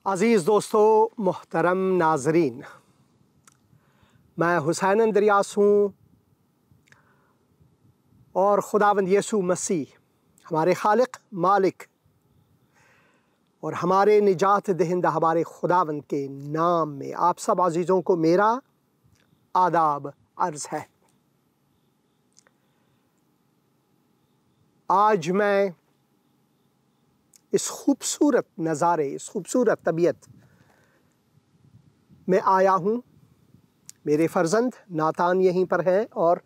अज़ीज़ दोस्तों, मोहतरम नाज़रीन, मैं हुसैन अंद्रियास हूँ और खुदावंद यीशु मसीह हमारे खालिक, मालिक और हमारे निजात दहिंदा हमारे खुदावंद के नाम में आप सब अज़ीज़ों को मेरा आदाब अर्ज़ है। आज मैं इस खूबसूरत नज़ारे, इस खूबसूरत तबीयत में आया हूँ। मेरे फ़र्जंद नातान यहीं पर हैं और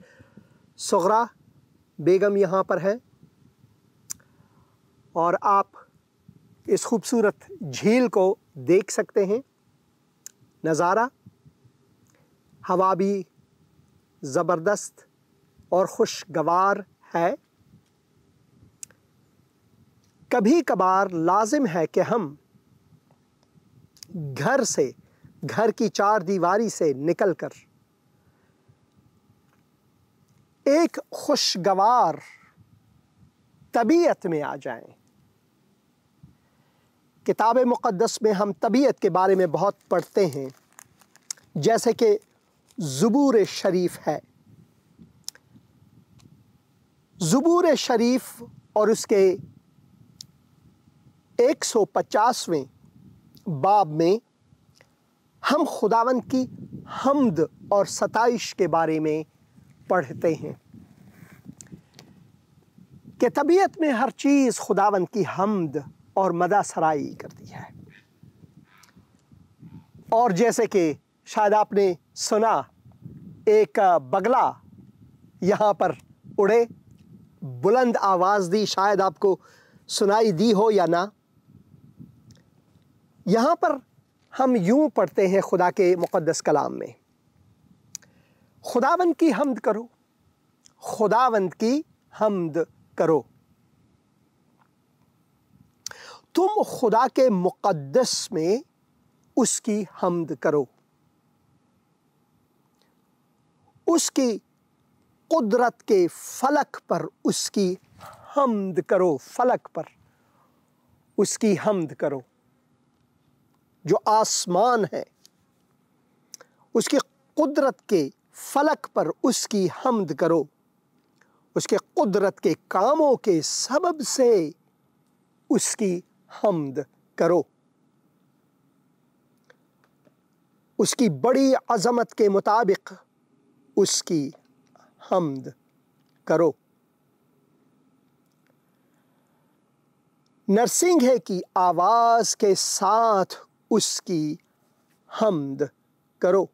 सुगरा बेगम यहाँ पर हैं और आप इस खूबसूरत झील को देख सकते हैं। नज़ारा, हवा भी ज़बरदस्त और खुशगवार है। कभी कभार लाजिम है कि हम घर की चार दीवारी से निकलकर एक खुशगवार तबीयत में आ जाएं। किताब मुक़द्दस में हम तबीयत के बारे में बहुत पढ़ते हैं, जैसे कि ज़बूर शरीफ है। ज़बूर शरीफ और उसके 150वें बाब में हम खुदावंद की हम्द और सताइश के बारे में पढ़ते हैं कि तबीयत में हर चीज़ खुदावंद की हम्द और मदा सराई करती है। और जैसे कि शायद आपने सुना, एक बगला यहाँ पर उड़े, बुलंद आवाज़ दी, शायद आपको सुनाई दी हो या ना। यहाँ पर हम यूं पढ़ते हैं खुदा के मुक़द्दस कलाम में, खुदावंद की हम्द करो, खुदावंद की हम्द करो। तुम खुदा के मुक़द्दस में उसकी हम्द करो, उसकी कुदरत के फलक पर उसकी हम्द करो, फलक पर उसकी हम्द करो। जो आसमान है, उसकी कुदरत के फलक पर उसकी हम्द करो, उसके कुदरत के कामों के सबब से उसकी हम्द करो, उसकी बड़ी अज़मत के मुताबिक उसकी हम्द करो। नरसिंघे की आवाज़ के साथ उसकी हम्द करो।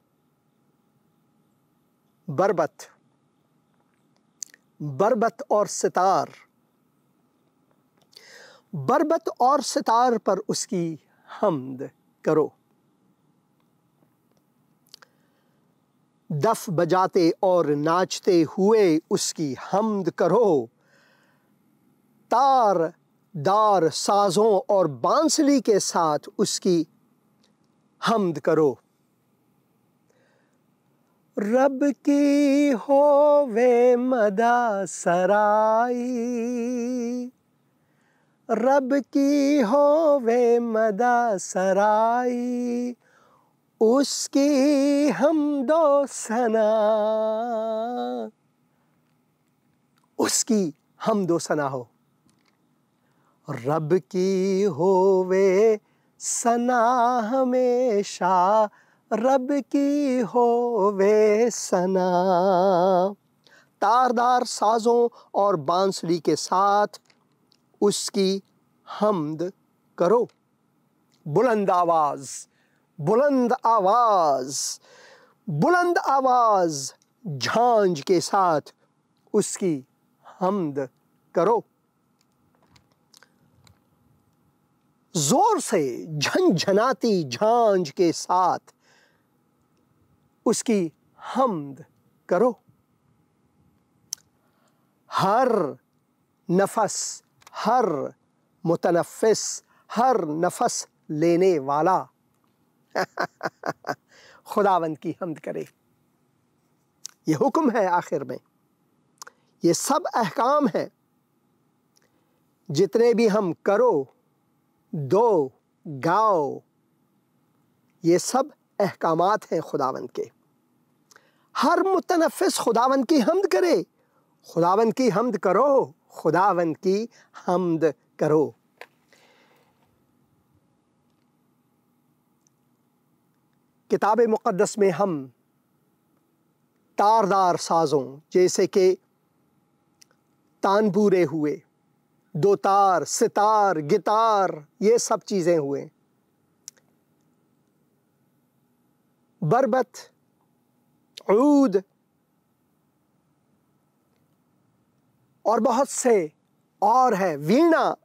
बरबत और सितार, बरबत और सितार पर उसकी हम्द करो। दफ बजाते और नाचते हुए उसकी हम्द करो। तारदार साज़ों और बांसुरी के साथ उसकी हम्द करो। रब की होवे मदा सराई, रब की होवे मदा सराई, उसकी हम्दो सना, उसकी हम्दो सना हो। रब की होवे सना हमेशा, रब की होवे सना। तारदार साज़ों और बांसुरी के साथ उसकी हम्द करो। बुलंद आवाज़, बुलंद आवाज़, बुलंद आवाज़ झांझ के साथ उसकी हम्द करो। जोर से झनझनाती झांझ के साथ उसकी हम्द करो। हर नफस, हर मुतनफ़िस, हर नफस लेने वाला खुदावंद की हम्द करे। ये हुक्म है, आखिर में ये सब अहकाम हैं, जितने भी हम करो, दो, गाओ, ये सब अहकामात हैं खुदावंद के। हर मुतनफ़िस खुदावंद की हम्द करे। खुदावंद की हम्द करो, खुदावंद की हम्द करो। किताब मुक़द्दस में हम तारदार साज़ों जैसे कि तानबूरे हुए, दोतार, सितार, गिटार, ये सब चीज़ें हुए, बरबत, ऊद और बहुत से और है, वीणा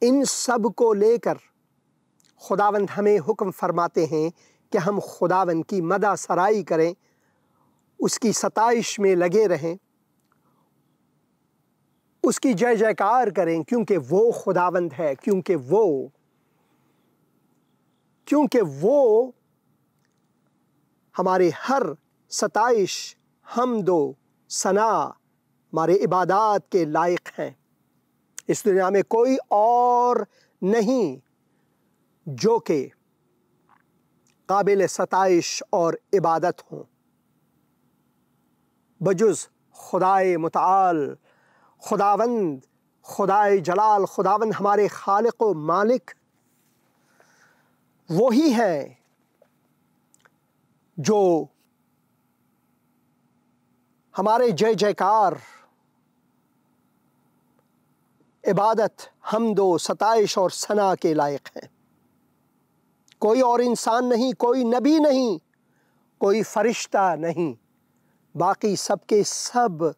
इन सब को लेकर खुदावंद हमें हुक्म फरमाते हैं कि हम खुदावंद की मदा सराई करें, उसकी सताइश में लगे रहें, उसकी जय जयकार करें, क्योंकि वो खुदावंद है, क्योंकि वो हमारे हर सताइश, हमदो सना, हमारे इबादत के लायक हैं। इस दुनिया में कोई और नहीं जो कि काबिल सताइश और इबादत हों बजुज़ खुदाए मुताल, खुदावंद, खुदाए जलाल। खुदावंद हमारे खालिक व मालिक वही है जो हमारे जय जयकार, इबादत, हमदो सताइश और सना के लायक हैं। कोई और इंसान नहीं, कोई नबी नहीं, कोई फरिश्ता नहीं, बाकी सब के सब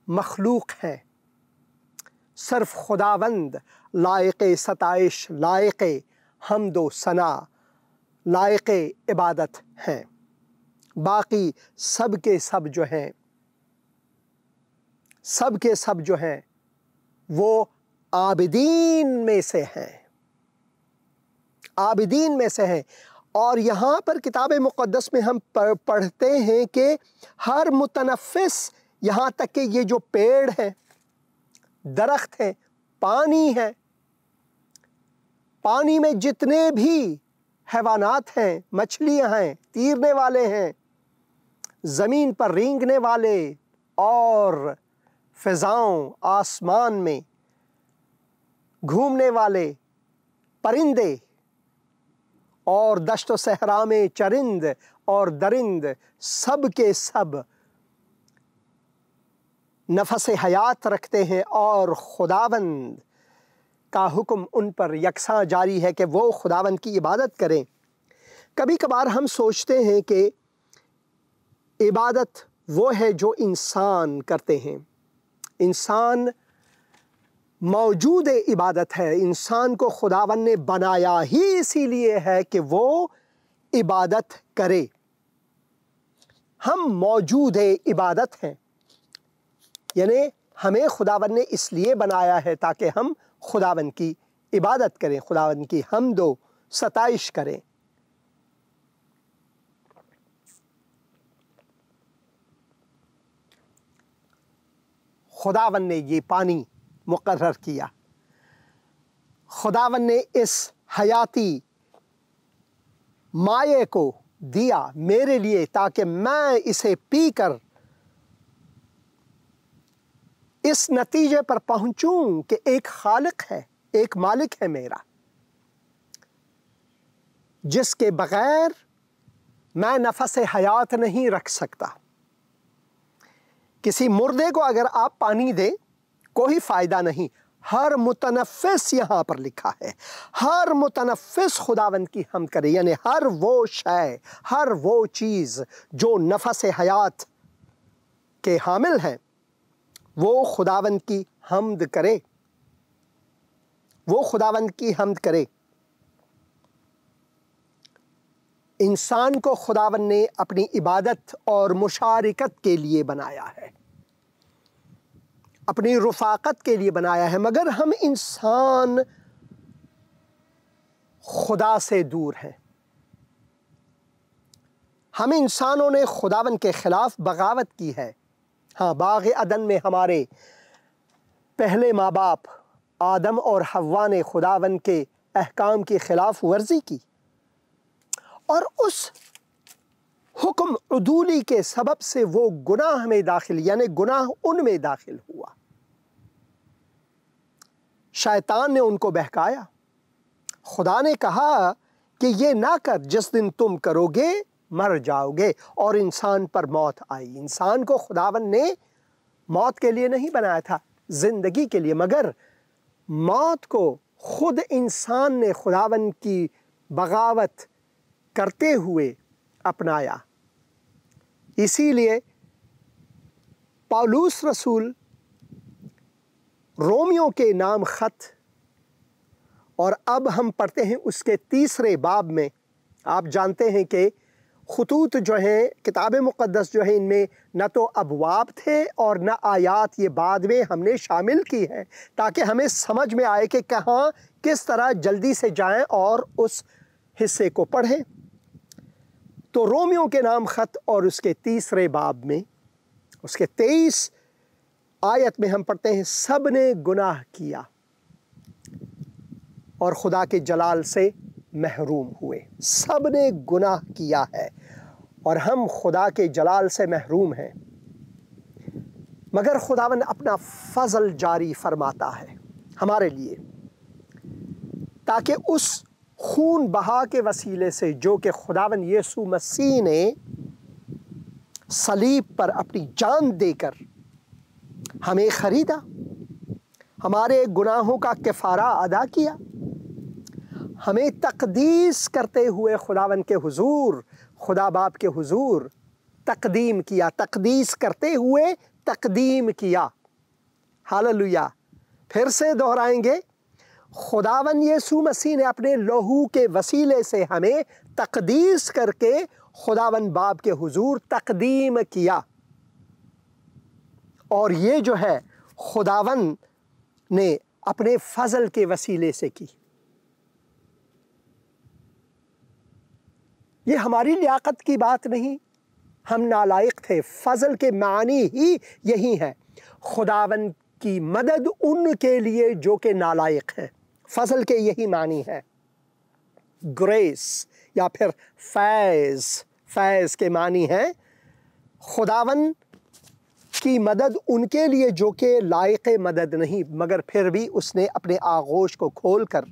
मखलूक हैं। सिर्फ खुदावंद लायक सताइश, लायक हमदो सना, लायक इबादत हैं। बाकी सब के सब जो हैं वो आबिदीन में से हैं, आबिदीन में से हैं। और यहाँ पर किताब मुक़द्दस में हम पढ़ते हैं कि हर मुतनफ़िस, यहाँ तक कि ये जो पेड़ हैं, दरख्त हैं, पानी है, पानी में जितने भी हैवानात हैं, मछलियाँ हैं, तीरने वाले हैं, ज़मीन पर रेंगने वाले और फ़िज़ाओं, आसमान में घूमने वाले परिंदे और दश्त व सहरा में चरिंद और दरिंद, सब के सब नफस हयात रखते हैं और खुदावंद का हुक्म उन पर यकसां जारी है कि वो खुदावंद की इबादत करें। कभी कभार हम सोचते हैं कि इबादत वो है जो इंसान करते हैं। इंसान मौजूद इबादत है। इंसान को खुदावंद ने बनाया ही इसीलिए है कि वो इबादत करे। हम मौजूद इबादत हैं, यानी हमें खुदावंद ने इसलिए बनाया है ताकि हम खुदावंद की इबादत करें, खुदावंद की हमदो सताइश करें। खुदावंद ने ये पानी मुकर्रर किया, खुदावंद ने इस हयाती माये को दिया मेरे लिए ताकि मैं इसे पीकर इस नतीजे पर पहुंचूं कि एक खालिक है, एक मालिक है मेरा, जिसके बगैर मैं नफस हयात नहीं रख सकता। किसी मुर्दे को अगर आप पानी दें कोई फ़ायदा नहीं। हर मुतनफ़िस यहाँ पर लिखा है, हर मुतनफ़िस खुदावंद की हमद करे, यानी हर वो शय, हर वो चीज़ जो नफस हयात के हामिल हैं, वो खुदावंद की हमद करे, वो खुदावंद की हमद करे। इंसान को खुदावंद ने अपनी इबादत और मुशारिकत के लिए बनाया है, अपनी रुफ़ाक़त के लिए बनाया है, मगर हम इंसान खुदा से दूर हैं। हम इंसानों ने खुदावंद के ख़िलाफ़ बगावत की है। हाँ, बाग़ अदन में हमारे पहले माँ बाप आदम और हव्वा ने खुदावंद के अहकाम की खिलाफ वर्जी की और उस हुक्म उदूली के सबब से वो गुनाह में दाखिल, यानी गुनाह उनमें दाखिल हुआ। शैतान ने उनको बहकाया। खुदा ने कहा कि ये ना कर, जिस दिन तुम करोगे मर जाओगे, और इंसान पर मौत आई। इंसान को खुदावन ने मौत के लिए नहीं बनाया था, जिंदगी के लिए, मगर मौत को खुद इंसान ने खुदावन की बगावत करते हुए अपनाया। इसीलिए पौलुस रसूल रोमियों के नाम खत, और अब हम पढ़ते हैं उसके 3 बाब में। आप जानते हैं कि खुतूत जो हैं, किताब मुक़द्दस जो है, इनमें न तो अबवाब थे और न आयात, ये बाद में हमने शामिल की है ताकि हमें समझ में आए कि कहाँ किस तरह जल्दी से जाएं और उस हिस्से को पढ़ें। तो रोमियों के नाम खत और उसके 3 बाब में उसके 23 आयत में हम पढ़ते हैं, सब ने गुनाह किया और खुदा के जलाल से महरूम हुए। सब ने गुनाह किया है और हम खुदा के जलाल से महरूम हैं, मगर खुदावन अपना फजल जारी फरमाता है हमारे लिए, ताकि उस खून बहा के वसीले से जो कि खुदावन यीशु मसीह ने सलीब पर अपनी जान देकर हमें ख़रीदा, हमारे गुनाहों का कफ़ारा अदा किया, हमें तक़दीस करते हुए खुदावन के हुजूर, खुदा बाप के हुजूर तक़दीम किया। तक़दीस करते हुए तक़दीम किया। हालेलुया। फिर से दोहराएंगे, खुदावन यीशु मसीह ने अपने लहू के वसीले से हमें तक़दीस करके खुदावन बाप के हुजूर तक़दीम किया। और ये जो है खुदावन ने अपने फजल के वसीले से की। ये हमारी लियाकत की बात नहीं, हम नालायक थे। फजल के मानी ही यही है, खुदावन की मदद उनके लिए जो कि नालायक हैं। फजल के यही मानी है। ग्रेस या फिर फैज़, फैज़ के मानी है खुदावन की मदद उनके लिए जो कि लायक मदद नहीं, मगर फिर भी उसने अपने आगोश को खोलकर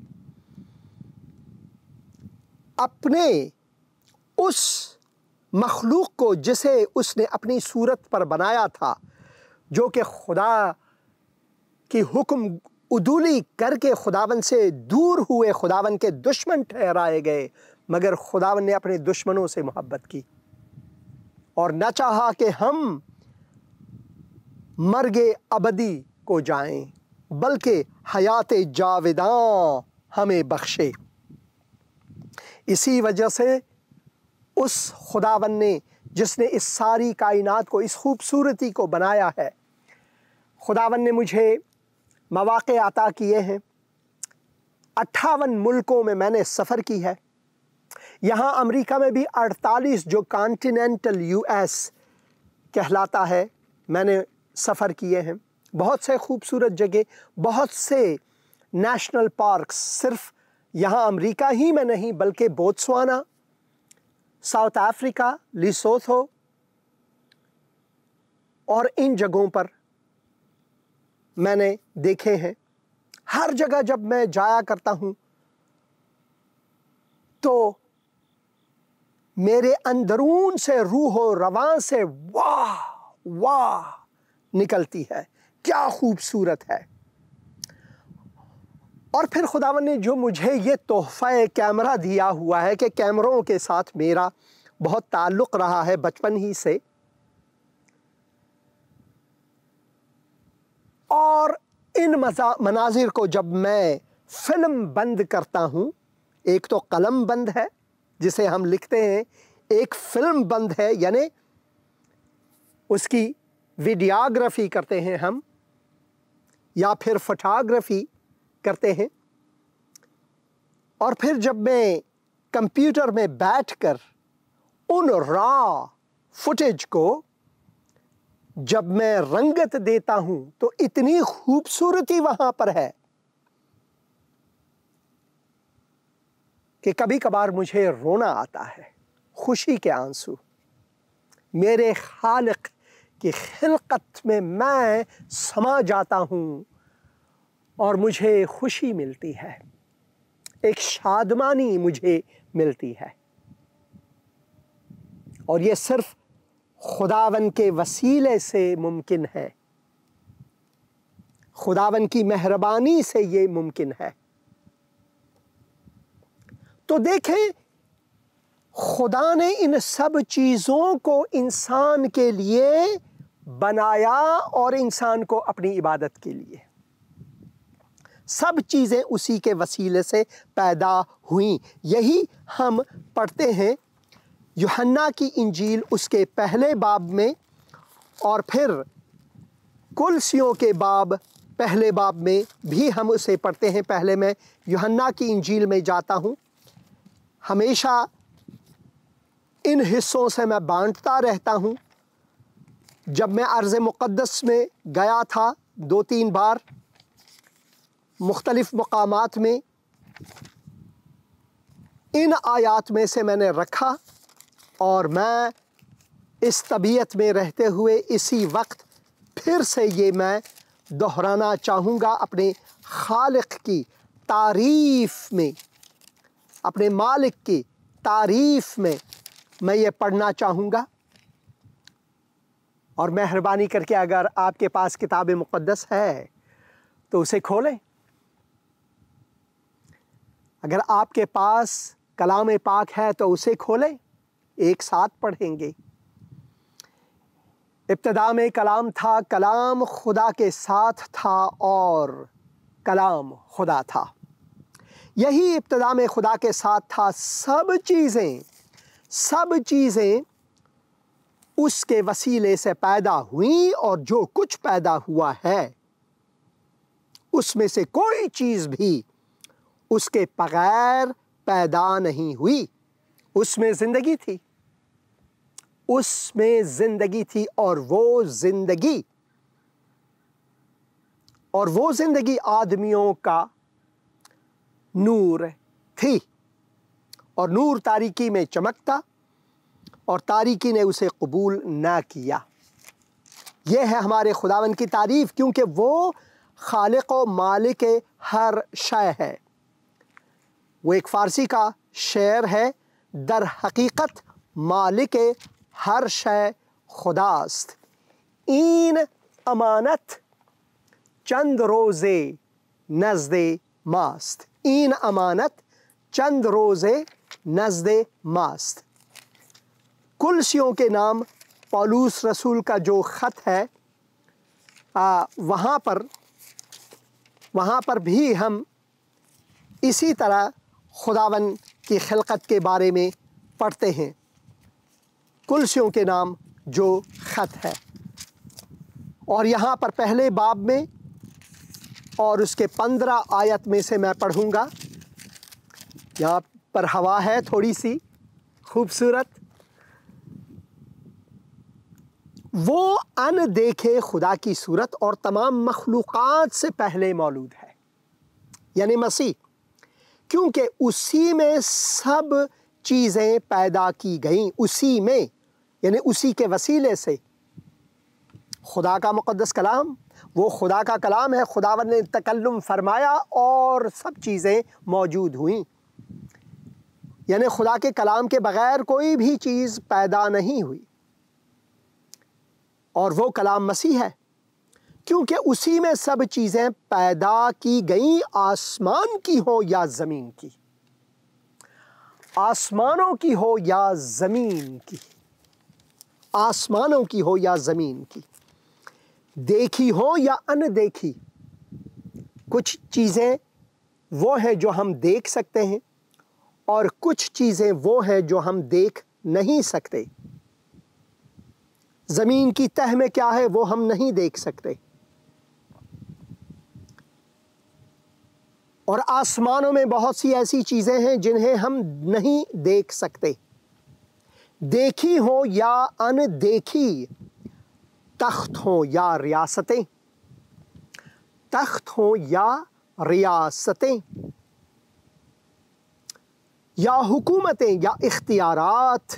अपने उस मखलूक को, जिसे उसने अपनी सूरत पर बनाया था, जो कि खुदा की हुक्म उदूली करके खुदावन से दूर हुए, खुदावन के दुश्मन ठहराए गए, मगर खुदावन ने अपने दुश्मनों से मोहब्बत की और न चाहा कि हम मर्गे अबदी को जाएं, बल्कि हयात जाविदां हमें बख्शे। इसी वजह से उस खुदावन ने, जिसने इस सारी कायनात को, इस खूबसूरती को बनाया है, खुदावन ने मुझे मौक़े अता किए हैं। 58 मुल्कों में मैंने सफ़र की है। यहाँ अमेरिका में भी 48 जो कॉन्टिनेंटल यूएस कहलाता है, मैंने सफ़र किए हैं। बहुत से खूबसूरत जगह, बहुत से नेशनल पार्क्स, सिर्फ यहाँ अमेरिका ही में नहीं बल्कि बोत्सवाना, साउथ अफ्रीका, लिसोथो और इन जगहों पर मैंने देखे हैं। हर जगह जब मैं जाया करता हूँ तो मेरे अंदरून से रूहो रवां से वाह वाह निकलती है, क्या खूबसूरत है। और फिर खुदावन ने जो मुझे ये तोहफ़ा कैमरा दिया हुआ है, कि कैमरों के साथ मेरा बहुत ताल्लुक़ रहा है बचपन ही से, और इन मनाजिर को जब मैं फ़िल्म बंद करता हूँ, एक तो कलम बंद है जिसे हम लिखते हैं, एक फ़िल्म बंद है यानी उसकी वीडियोग्राफी करते हैं हम, या फिर फोटोग्राफी करते हैं। और फिर जब मैं कंप्यूटर में बैठकर उन रॉ फुटेज को जब मैं रंगत देता हूं, तो इतनी खूबसूरती वहां पर है कि कभी कभार मुझे रोना आता है, खुशी के आंसू। मेरे खालिक की खिलकत में मैं समा जाता हूँ और मुझे खुशी मिलती है, एक शादमानी मुझे मिलती है। और ये सिर्फ खुदावन के वसीले से मुमकिन है, खुदावन की मेहरबानी से ये मुमकिन है। तो देखें, खुदा ने इन सब चीज़ों को इंसान के लिए बनाया और इंसान को अपनी इबादत के लिए। सब चीज़ें उसी के वसीले से पैदा हुई। यही हम पढ़ते हैं यूहन्ना की इंजील उसके पहले बाब में, और फिर कुलसियों के पहले बाब में भी हम उसे पढ़ते हैं। पहले मैं यूहन्ना की इंजील में जाता हूँ। हमेशा इन हिस्सों से मैं बांटता रहता हूँ। जब मैं अर्ज़ मुक़द्दस में गया था 2-3 बार मुख्तलिफ़ मकामात में, इन आयात में से मैंने रखा, और मैं इस तबीयत में रहते हुए इसी वक्त फिर से ये मैं दोहराना चाहूँगा। अपने खालिक की तारीफ़ में, अपने मालिक की तारीफ़ में मैं ये पढ़ना चाहूँगा। और मेहरबानी करके अगर आपके पास किताब मुक़द्दस है तो उसे खोलें। अगर आपके पास कलाम पाक है तो उसे खोलें, एक साथ पढ़ेंगे। इब्तिदा में कलाम था, कलाम खुदा के साथ था और कलाम खुदा था। यही इब्तिदा में खुदा के साथ था। सब चीज़ें उसके वसीले से पैदा हुई, और जो कुछ पैदा हुआ है उसमें से कोई चीज़ भी उसके बगैर पैदा नहीं हुई। उसमें ज़िंदगी थी, और वो ज़िंदगी आदमियों का नूर थी, और नूर तारीकी में चमकता, और तारीकी ने उसे कबूल ना किया। यह है हमारे खुदावन की तारीफ़, क्योंकि वो खालिक व मालिक हर शय है। वो एक फ़ारसी का शेर है, दर हकीकत मालिक हर शय खुदास्त, इन अमानत चंद रोज़े नज़दे मास्त। इन अमानत चंद रोज़े नज़दे मास्त। कुलसियों के नाम पौलुस रसूल का जो ख़त है, वहाँ पर भी हम इसी तरह खुदावन की खिलकत के बारे में पढ़ते हैं। कुलसियों के नाम जो ख़त है, और यहाँ पर पहले बाब में और उसके 15 आयत में से मैं पढ़ूँगा। यहाँ पर हवा है थोड़ी सी खूबसूरत। वो अनदेखे खुदा की सूरत और तमाम मखलूक़ात से पहले मौजूद है, यानी मसीह, क्योंकि उसी में सब चीज़ें पैदा की गईं। उसी में, यानी उसी के वसीले से खुदा का मुक़द्दस कलाम, वो खुदा का कलाम है। खुदावन ने तकल्लुम फरमाया और सब चीज़ें मौजूद हुईं। यानी खुदा के कलाम के बग़ैर कोई भी चीज़ पैदा नहीं हुई, और वो कलाम मसीह है, क्योंकि उसी में सब चीज़ें पैदा की गईं, आसमान की हो या ज़मीन की, आसमानों की हो या ज़मीन की, आसमानों की हो या ज़मीन की, देखी हो या अनदेखी। कुछ चीज़ें वो हैं जो हम देख सकते हैं, और कुछ चीज़ें वो हैं जो हम देख नहीं सकते। ज़मीन की तह में क्या है वो हम नहीं देख सकते, और आसमानों में बहुत सी ऐसी चीज़ें हैं जिन्हें हम नहीं देख सकते। देखी हो या अनदेखी, तख्त हो या रियासतें, तख्त हो या रियासतें, या हुकूमतें या इख्तियारात,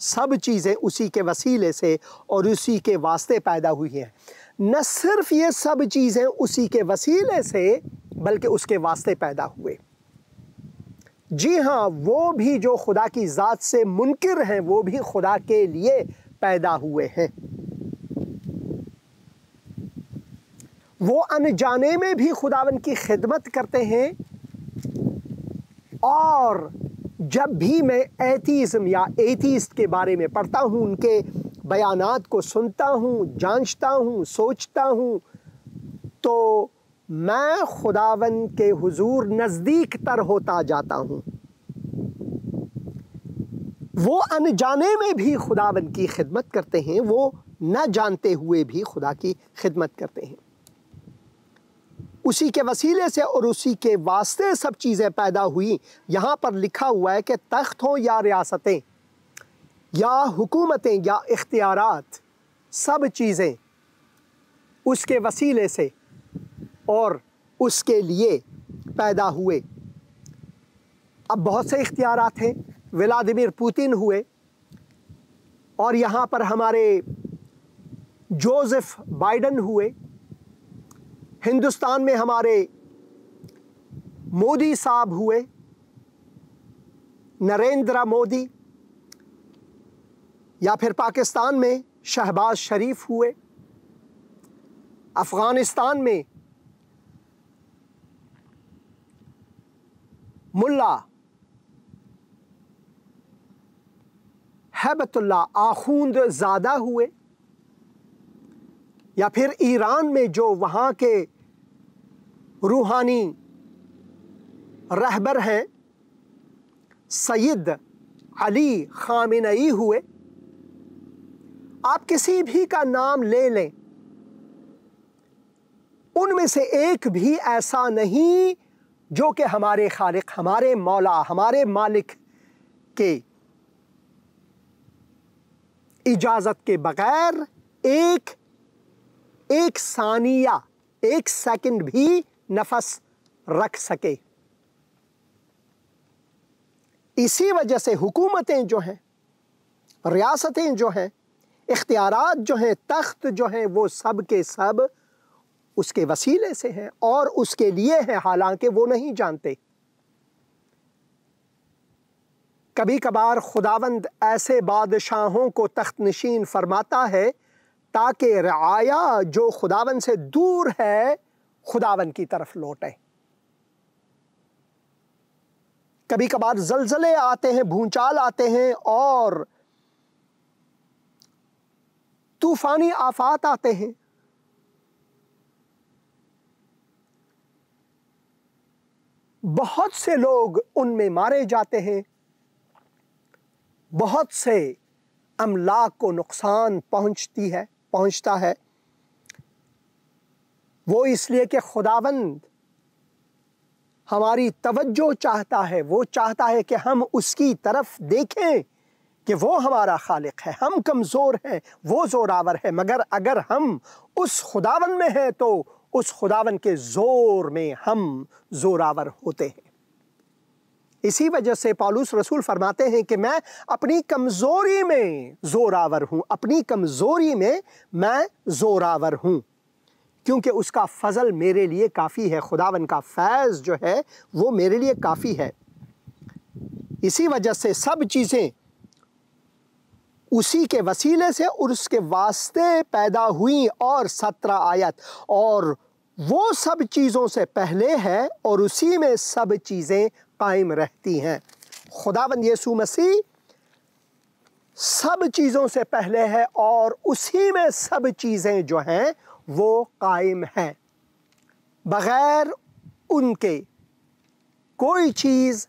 सब चीज़ें उसी के वसीले से और उसी के वास्ते पैदा हुई हैं। न सिर्फ ये सब चीज़ें उसी के वसीले से बल्कि उसके वास्ते पैदा हुए। जी हाँ, वो भी जो खुदा की ज़ात से मुनकिर हैं वो भी खुदा के लिए पैदा हुए हैं। वो अनजाने में भी खुदावन की खिदमत करते हैं। और जब भी मैं एथीज़म या एथीस्ट के बारे में पढ़ता हूँ, उनके बयानात को सुनता हूँ, जांचता हूँ, सोचता हूँ, तो मैं खुदावन के हुजूर नज़दीक तर होता जाता हूँ। वो अनजाने में भी खुदावन की खिदमत करते हैं, वो न जानते हुए भी खुदा की खिदमत करते हैं। उसी के वसीले से और उसी के वास्ते सब चीज़ें पैदा हुई। यहाँ पर लिखा हुआ है कि तख्त हों या रियासतें या हुकूमतें या इख्तियारात, सब चीज़ें उसके वसीले से और उसके लिए पैदा हुए। अब बहुत से इख्तियारात हैं। व्लादिमीर पुतिन हुए, और यहाँ पर हमारे जोसेफ बाइडेन हुए। हिंदुस्तान में हमारे मोदी साहब हुए, नरेंद्र मोदी, या फिर पाकिस्तान में शहबाज शरीफ हुए, अफ़गानिस्तान में मुल्ला हैबतुल्ला आखूंद ज़ादा हुए, या फिर ईरान में जो वहाँ के रूहानी रहबर हैं सैयद अली खामेनेई हुए। आप किसी भी का नाम ले लें, उनमें से एक भी ऐसा नहीं जो कि हमारे खालिक, हमारे मौला, हमारे मालिक के इजाज़त के बगैर एक सानिया, एक सेकंड भी नफस रख सके। इसी वजह से हुकूमतें जो हैं, रियासतें जो हैं, इख्तियारात जो हैं, तख्त जो हैं, वो सब के सब उसके वसीले से हैं और उसके लिए हैं, हालांकि वो नहीं जानते। कभी कभार खुदावंद ऐसे बादशाहों को तख्त नशीन फरमाता है ताकि रआया जो खुदावंद से दूर है खुदावंद की तरफ लौटे। कभी कभार जलजले आते हैं, भूचाल आते हैं और तूफानी आफात आते हैं। बहुत से लोग उनमें मारे जाते हैं, बहुत से अमलाक को नुकसान पहुंचता है। वो इसलिए कि खुदावंद हमारी तवज्जो चाहता है। वो चाहता है कि हम उसकी तरफ देखें कि वो हमारा खालिक है। हम कमज़ोर हैं, वो ज़ोरावर है, मगर अगर हम उस खुदावंद में हैं तो उस खुदावंद के ज़ोर में हम ज़ोरावर होते हैं। इसी वजह से पौलुस रसूल फरमाते हैं कि मैं अपनी कमज़ोरी में ज़ोरावर हूँ, अपनी कमज़ोरी में मैं ज़ोरावर हूँ, क्योंकि उसका फ़ज़ल मेरे लिए काफ़ी है। खुदावन का फैज़ जो है वो मेरे लिए काफ़ी है। इसी वजह से सब चीज़ें उसी के वसीले से और उसके वास्ते पैदा हुई। और 17 आयत, और वो सब चीज़ों से पहले है और उसी में सब चीज़ें कायम रहती हैं। खुदावंद यीशु मसीह सब चीज़ों से पहले है और उसी में सब चीज़ें जो हैं वो कायम हैं। बग़ैर उनके कोई चीज़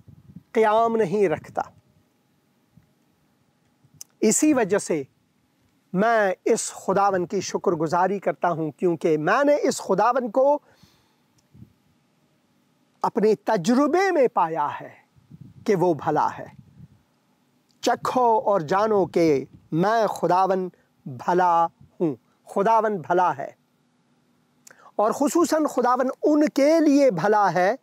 क़याम नहीं रखता। इसी वजह से मैं इस खुदावन की शुक्रगुजारी करता हूँ, क्योंकि मैंने इस खुदावन को अपने तजुर्बे में पाया है कि वो भला है। चखो और जानो कि मैं खुदावन भला हूँ। खुदावन भला है, और खुसूसन खुदावन उनके लिए भला है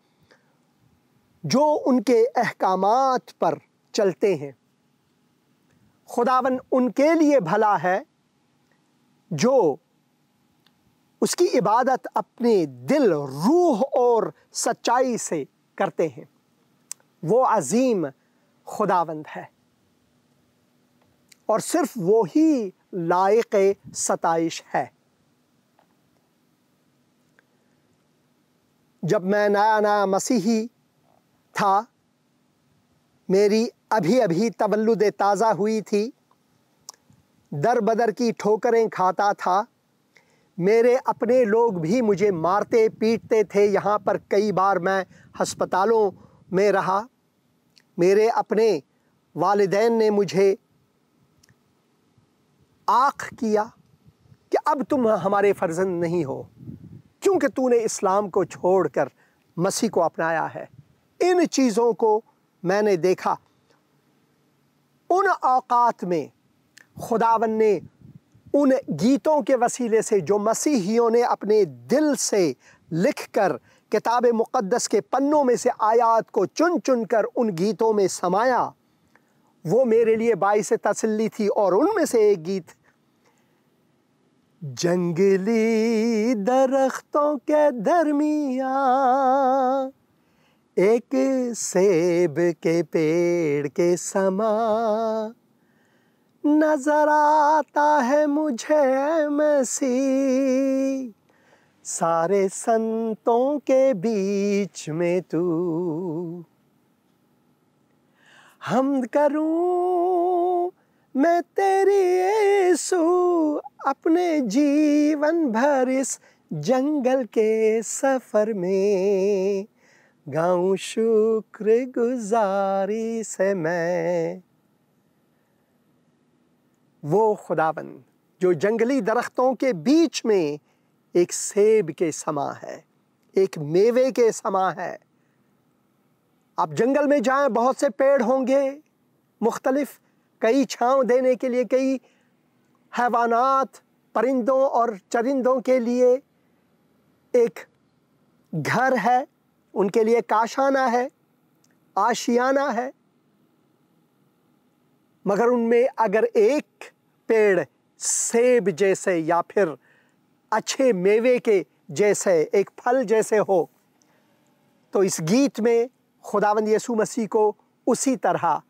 जो उनके अहकामात पर चलते हैं, खुदावन उनके लिए भला है जो उसकी इबादत अपने दिल, रूह और सच्चाई से करते हैं। वो अजीम खुदावंद है और सिर्फ वो ही लायक सताइश है। जब मैं नया मसीही था, मेरी अभी अभी तवल्लुद ताज़ा हुई थी, दर बदर की ठोकरें खाता था, मेरे अपने लोग भी मुझे मारते पीटते थे। यहाँ पर कई बार मैं हस्पतालों में रहा। मेरे अपने वालिदैन ने मुझे आख किया कि अब तुम हमारे फर्जंद नहीं हो, क्योंकि तूने इस्लाम को छोड़कर मसीह को अपनाया है। इन चीज़ों को मैंने देखा। उन औकात में खुदावन ने उन गीतों के वसीले से जो मसीहियों ने अपने दिल से लिखकर किताब मुक़द्दस के पन्नों में से आयात को चुन चुन कर उन गीतों में समाया, वो मेरे लिए बाइस तसल्ली थी। और उनमें से एक गीत, जंगली दरख्तों के दरमियाँ एक सेब के पेड़ के समा नजर आता है मुझे मसीह, सारे संतों के बीच में तू। हमद करूं मैं तेरी यीशु, अपने जीवन भर इस जंगल के सफर में गाऊं शुक्र गुजारी से मैं। वो खुदाबंद जो जंगली दरख्तों के बीच में एक सेब के समा है, एक मेवे के समा है। आप जंगल में जाएं, बहुत से पेड़ होंगे मुख्तलिफ, कई छांव देने के लिए, कई हैवानात, परिंदों और चरिंदों के लिए एक घर है, उनके लिए काशाना है, आशियाना है। मगर उनमें अगर एक पेड़ सेब जैसे या फिर अच्छे मेवे के जैसे, एक फल जैसे हो, तो इस गीत में खुदावंद यीशु मसीह को उसी तरह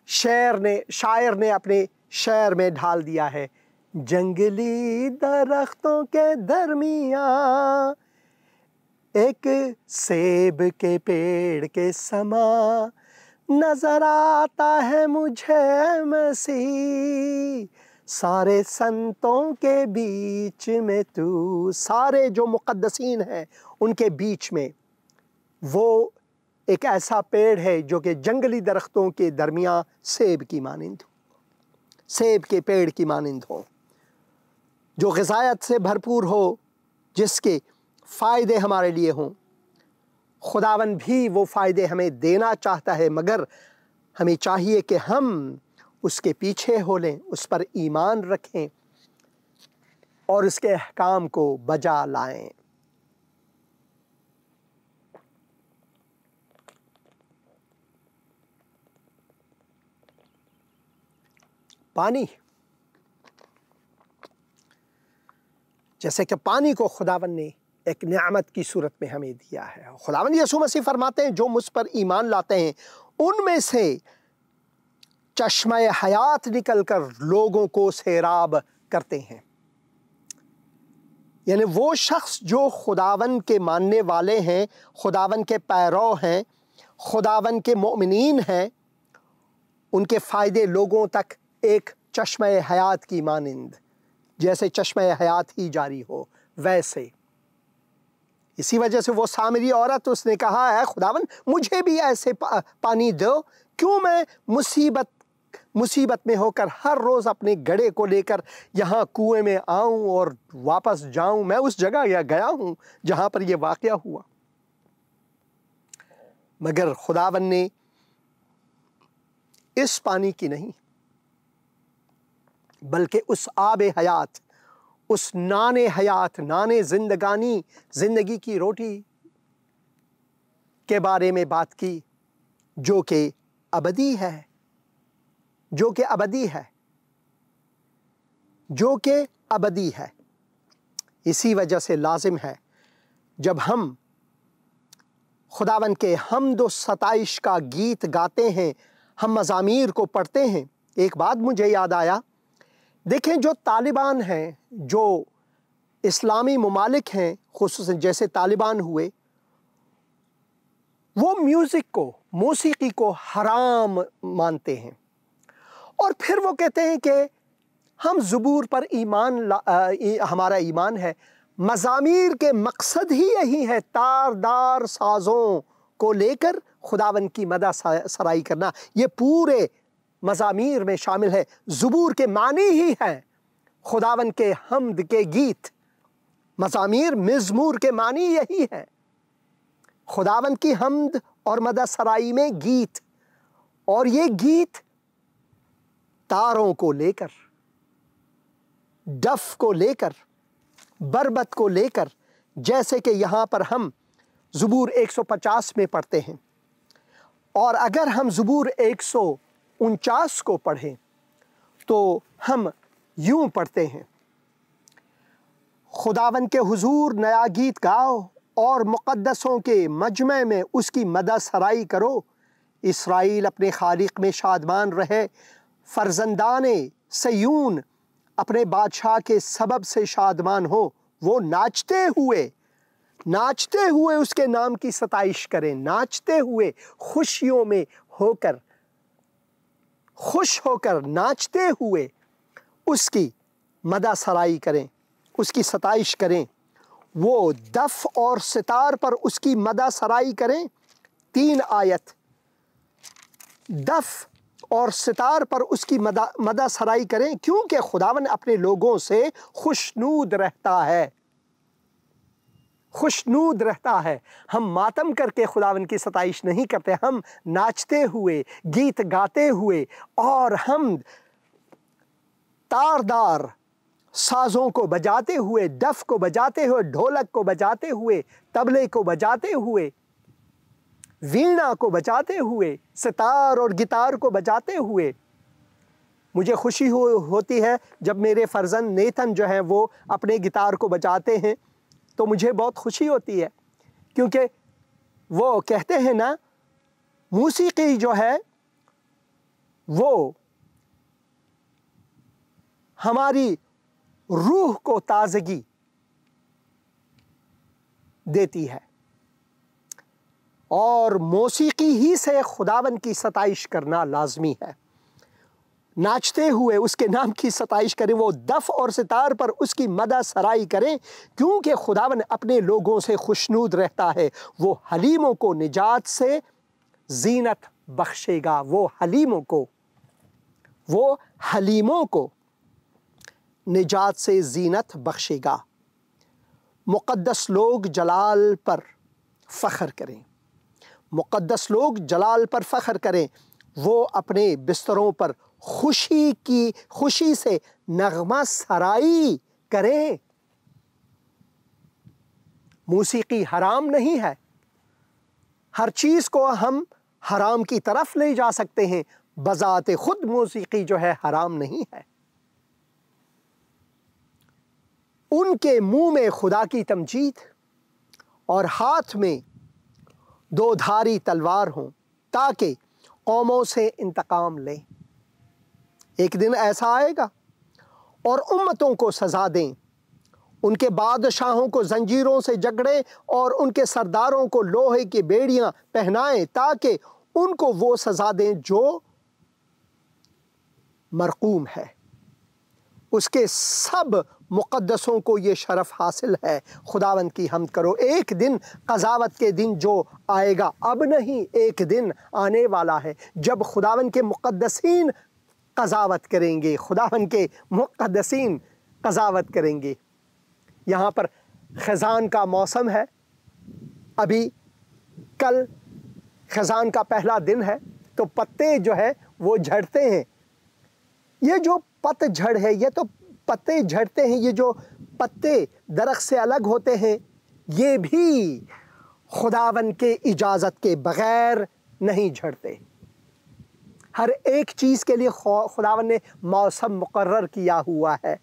शायर ने अपने शेर में ढाल दिया है। जंगली दरख्तों के दरमियाँ एक सेब के पेड़ के समा नजर आता है मुझे मसीह, सारे संतों के बीच में तू। सारे जो मुक़द्दसीन हैं उनके बीच में वो एक ऐसा पेड़ है जो कि जंगली दरख्तों के दरमियाँ सेब की मानिंद हो, सेब के पेड़ की मानिंद हो, जो ग़िज़ायत से भरपूर हो, जिसके फ़ायदे हमारे लिए हों। खुदावन भी वो फ़ायदे हमें देना चाहता है, मगर हमें चाहिए कि हम उसके पीछे हो लें, उस पर ईमान रखें और उसके अहकाम को बजा लाएं। पानी, जैसे कि पानी को खुदावन ने एक नेमत की सूरत में हमें दिया है। खुदावंद यीशु मसीह फरमाते हैं, जो मुझ पर ईमान लाते हैं उनमें से चश्मे हयात निकलकर लोगों को सैराब करते हैं। यानी वो शख्स जो खुदावन के मानने वाले हैं, खुदावन के पैरो हैं, खुदावन के मोमिनीन हैं, उनके फ़ायदे लोगों तक एक चश्मे हयात की मानिंद, जैसे चश्मे हयात ही जारी हो वैसे। इसी वजह से वो सामरी औरत, उसने कहा है, खुदावन मुझे भी ऐसे पानी दो, क्यों मैं मुसीबत में होकर हर रोज़ अपने घड़े को लेकर यहाँ कुएं में आऊँ और वापस जाऊँ। मैं उस जगह गया हूँ जहाँ पर यह वाक़या हुआ। मगर खुदावन ने इस पानी की नहीं, बल्कि उस आब हयात, उस नाने हयात, नाने ज़िंदगानी, ज़िंदगी की रोटी, के बारे में बात की जो कि अबदी है, जो कि अबदी है, जो कि अबदी है। इसी वजह से लाजिम है जब हम खुदावन के हम्द व सताइश का गीत गाते हैं, हम मज़ामीर को पढ़ते हैं। एक बात मुझे याद आया, देखें जो तालिबान हैं, जो इस्लामी ममालिक हैं, खुसूसन जैसे तालिबान हुए, वो म्यूज़िक को, मौसीकी को हराम मानते हैं और फिर वो कहते हैं कि हम ज़बूर पर हमारा ईमान है। मज़ामीर के मकसद ही यही है, तारदार साज़ों को लेकर खुदावन की मदा सराई करना। ये पूरे मज़ामीर में शामिल है। ज़बूर के मानी ही है खुदावन के हम्द के गीत। मज़ामीर मज़मूर के मानी यही है, खुदावन की हम्द और मदा सराई में गीत। और ये गीत तारों को लेकर, डफ को लेकर, बरबत को लेकर, जैसे कि यहाँ पर हम ज़बूर 150 में पढ़ते हैं। और अगर हम ज़बूर 149 को पढ़ें तो हम यूं पढ़ते हैं, खुदावन के हुजूर नया गीत गाओ और मुक़द्दसों के मजमे में उसकी मदद सराई करो। इसराइल अपने खालिक में शादमान रहे, फर्जंदाने सयून अपने बादशाह के सबब से शादमान हो। वो नाचते हुए उसके नाम की सताइश करें, नाचते हुए, खुशियों में होकर, खुश होकर नाचते हुए उसकी मदा सराई करें, उसकी सताइश करें। वो दफ और सितार पर उसकी मदा सराई करें। 3 आयत, दफ और सितार पर उसकी मदा सराई करें, क्योंकि खुदावन अपने लोगों से खुशनूद रहता है, खुशनूद रहता है। हम मातम करके खुदावन की सताइश नहीं करते, हम नाचते हुए, गीत गाते हुए और हम तारदार साज़ों को बजाते हुए, डफ को बजाते हुए, ढोलक को बजाते हुए, तबले को बजाते हुए, वीणा को बजाते हुए, सितार और गिटार को बजाते हुए। मुझे खुशी होती है जब मेरे फर्जंद नेथन जो हैं वो अपने गिटार को बजाते हैं, तो मुझे बहुत खुशी होती है, क्योंकि वो कहते हैं ना, मौसीकी जो है वो हमारी रूह को ताज़गी देती है और मौसीकी ही से खुदावन की सताइश करना लाजमी है। नाचते हुए उसके नाम की सताइश करें, वो दफ और सितार पर उसकी मदा सराई करें, क्योंकि खुदावन अपने लोगों से खुशनूद रहता है। वो हलीमों को निजात से जीनत बख्शेगा। वो हलीमों को निजात से जीनत बख्शेगा। मुक़द्दस लोग जलाल पर फ़ख्र करें, मुक़द्दस लोग जलाल पर फ़ख्र करें। वो अपने बिस्तरों पर खुशी से नगमा सराई करें। मौसीकी हराम नहीं है। हर चीज़ को हम हराम की तरफ ले जा सकते हैं, बज़ाते खुद मौसीकी जो है हराम नहीं है। उनके मुंह में खुदा की तमजीद और हाथ में 2 धारी तलवार हों, ताकि कौमों से इंतकाम लें। एक दिन ऐसा आएगा और उम्मतों को सज़ा दें, उनके बादशाहों को जंजीरों से जकड़ें और उनके सरदारों को लोहे की बेड़ियां पहनाएं, ताकि उनको वो सज़ा दें जो मरकूम है। उसके सब मुक़द्दसों को ये शरफ़ हासिल है। खुदावंद की हम्द करो। एक दिन क़ज़ावत के दिन जो आएगा, अब नहीं, एक दिन आने वाला है जब खुदावंद के मुक़द्दसीन क़ज़ावत करेंगे, खुदावंद के मुक़द्दसीन क़ज़ावत करेंगे। यहाँ पर ख़ज़ान का मौसम है, अभी कल ख़ज़ान का पहला दिन है, तो पत्ते जो है वो झड़ते हैं। ये जो पतझड़ है, ये तो पत्ते झड़ते हैं। ये जो पत्ते दरख्त से अलग होते हैं, ये भी खुदावन के इजाज़त के बग़ैर नहीं झड़ते। हर एक चीज़ के लिए खुदावन ने मौसम मुकर्रर किया हुआ है।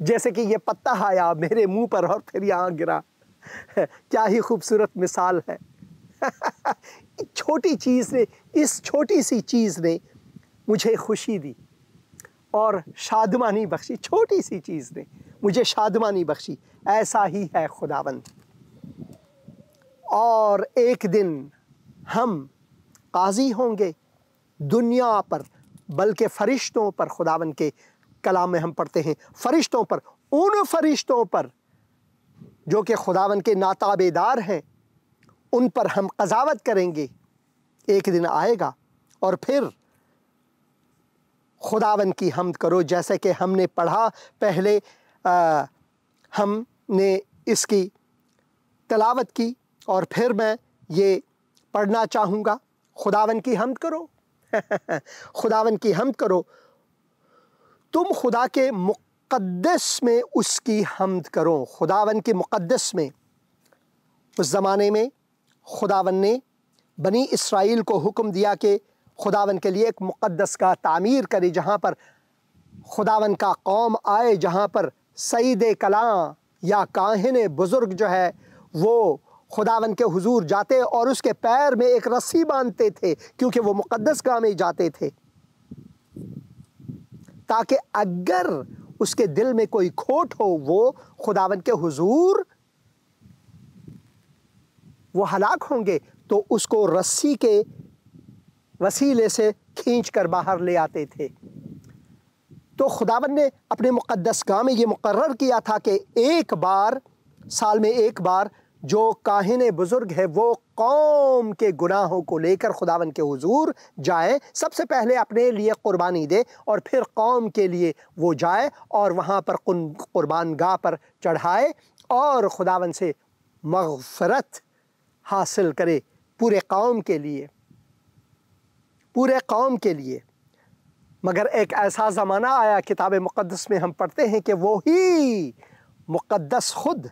जैसे कि ये पत्ता आया मेरे मुंह पर और फिर यहाँ गिरा, क्या ही खूबसूरत मिसाल है। छोटी चीज़ ने, इस छोटी सी चीज़ ने मुझे खुशी दी और शादमानी बख्शी। छोटी सी चीज़ ने मुझे शादमानी बख्शी। ऐसा ही है खुदावंद। और एक दिन हम काजी होंगे दुनिया पर, बल्कि फ़रिश्तों पर। खुदावंद के कलाम में हम पढ़ते हैं फ़रिश्तों पर, उन फ़रिश्तों पर जो कि खुदावंद के नाताबेदार हैं, उन पर हम क़ज़ावत करेंगे। एक दिन आएगा और फिर खुदावंद की हम्द करो। जैसे कि हमने पढ़ा पहले, हमने इसकी तिलावत की और फिर मैं ये पढ़ना चाहूँगा। खुदावंद की हम्द करो। खुदावंद की हम्द करो। तुम खुदा के मुक़द्दस में उसकी हम्द करो। खुदावंद के मुक़द्दस में, उस ज़माने में खुदावंद ने बनी इसराइल को हुक्म दिया कि खुदावंद के लिए एक मुक़द्दस का तामीर करे, जहाँ पर खुदावंद का कौम आए, जहाँ पर सईद कलां या काहिन बुज़ुर्ग जो है वो खुदावंद के हुजूर जाते और उसके पैर में एक रस्सी बांधते थे, क्योंकि वो मुक़द्दस गाह में जाते थे, ताकि अगर उसके दिल में कोई खोट हो वो खुदावंद के हुजूर वो हलाक होंगे, तो उसको रस्सी के वसीले से खींच कर बाहर ले आते थे। तो खुदावंद ने अपने मुक़द्दस गाह में ये मुकर्रर किया था कि एक बार, साल में एक बार, जो काहिन बुज़ुर्ग है वो कौम के गुनाहों को लेकर खुदावंद के हुजूर जाए। सबसे पहले अपने लिए कुर्बानी दे और फिर कौम के लिए वो जाए और वहाँ पर कुर्बान गाह पर चढ़ाए और खुदावंद से मग़फ़िरत हासिल करे पूरे कौम के लिए, पूरे कौम के लिए। मगर एक ऐसा ज़माना आया, किताब मुक़द्दस में हम पढ़ते हैं कि वो ही मुक़द्दस खुद,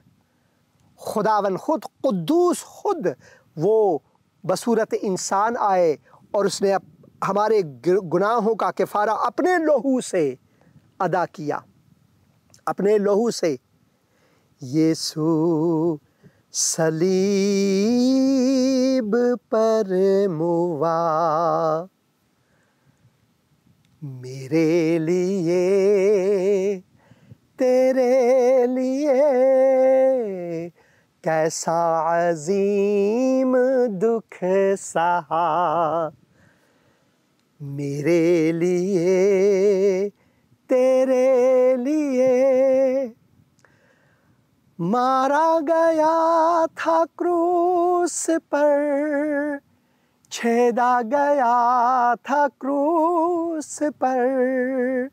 खुदावंद खुद, कुद्दूस खुद, वो बसूरत इंसान आए और उसने हमारे गुनाहों का किफ़ारा अपने लहू से अदा किया, अपने लहू से। यीशु सलीब पर मुआ मेरे लिए, तेरे लिए, कैसा अजीम दुख सहा। मेरे लिए, तेरे लिए मारा गया था क्रूस पर, छेदा गया था क्रूस पर,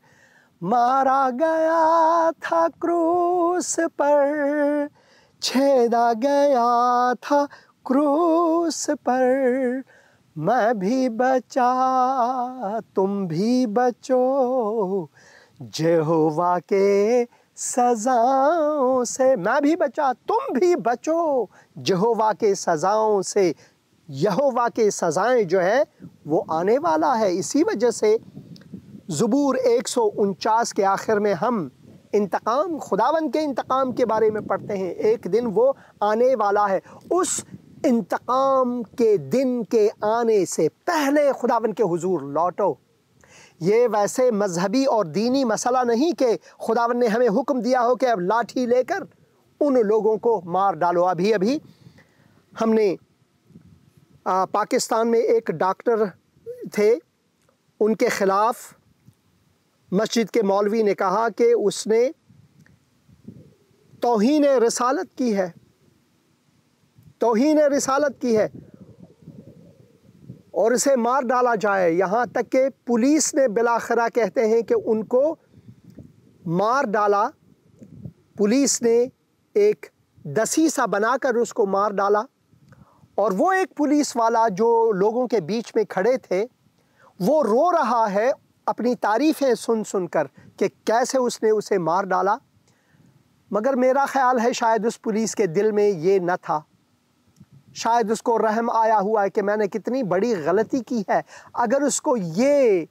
मारा गया था क्रूस पर, छेदा गया था क्रूस पर। मैं भी बचा तुम भी बचो यहोवा के सज़ाओं से। मैं भी बचा तुम भी बचो यहोवा के सज़ाओं से। यहोवा के सज़ाएं जो है वो आने वाला है। इसी वजह से ज़बूर 149 के आखिर में हम इंतकाम, खुदावंद के इंतकाम के बारे में पढ़ते हैं। एक दिन वो आने वाला है। उस इंतकाम के दिन के आने से पहले खुदावंद के हुजूर लौटो। ये वैसे मजहबी और दीनी मसला नहीं कि खुदावंद ने हमें हुक्म दिया हो कि अब लाठी लेकर उन लोगों को मार डालो। अभी अभी हमने पाकिस्तान में एक डॉक्टर थे, उनके ख़िलाफ़ मस्जिद के मौलवी ने कहा कि उसने तौहीन रिसालत की है, तौहीन रिसालत की है और इसे मार डाला जाए। यहाँ तक कि पुलिस ने बिलाखिरा कहते हैं कि उनको मार डाला। पुलिस ने एक दसीसा बनाकर उसको मार डाला और वो एक पुलिस वाला जो लोगों के बीच में खड़े थे वो रो रहा है अपनी तारीफ़ें सुन सुनकर कि कैसे उसने उसे मार डाला। मगर मेरा ख़्याल है शायद उस पुलिस के दिल में ये न था शायद उसको रहम आया हुआ है कि मैंने कितनी बड़ी गलती की है। अगर उसको ये